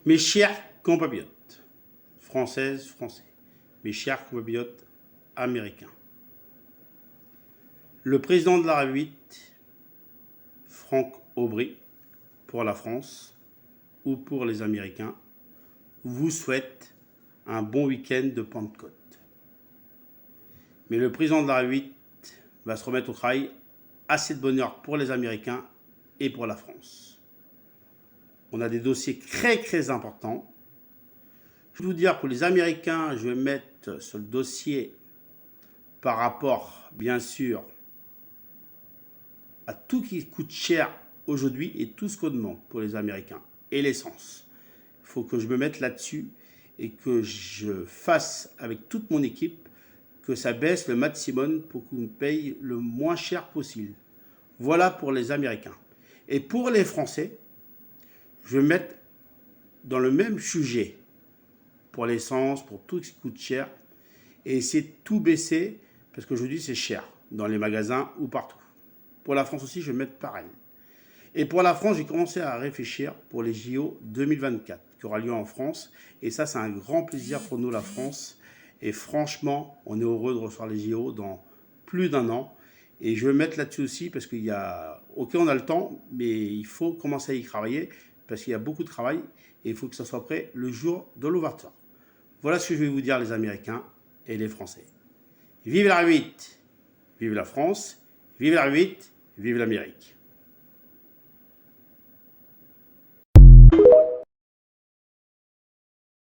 Mes chers compatriotes, françaises, français, mes chers compatriotes américains, le président de la République, Franck Aubry, pour la France ou pour les Américains, vous souhaite un bon week-end de Pentecôte. Mais le président de la République va se remettre au travail assez de bonheur pour les Américains et pour la France. On a des dossiers très importants. Je vais vous dire, pour les Américains, je vais mettre sur le dossier par rapport, bien sûr, à tout qui coûte cher aujourd'hui et tout ce qu'on demande pour les Américains. Et l'essence. Il faut que je me mette là-dessus et que je fasse avec toute mon équipe que ça baisse le maximum pour qu'on paye le moins cher possible. Voilà pour les Américains. Et pour les Français, je vais mettre dans le même sujet pour l'essence, pour tout ce qui coûte cher, et essayer de tout baisser, parce qu'aujourd'hui c'est cher, dans les magasins ou partout. Pour la France aussi, je vais mettre pareil. Et pour la France, j'ai commencé à réfléchir pour les JO 2024, qui aura lieu en France, et ça c'est un grand plaisir pour nous, la France, et franchement, on est heureux de recevoir les JO dans plus d'un an, et je vais mettre là-dessus aussi, parce qu'il y a, ok, on a le temps, mais il faut commencer à y travailler, parce qu'il y a beaucoup de travail, et il faut que ça soit prêt le jour de l'ouverture. Voilà ce que je vais vous dire, les Américains et les Français. Vive la République, vive la France, vive la République, vive l'Amérique.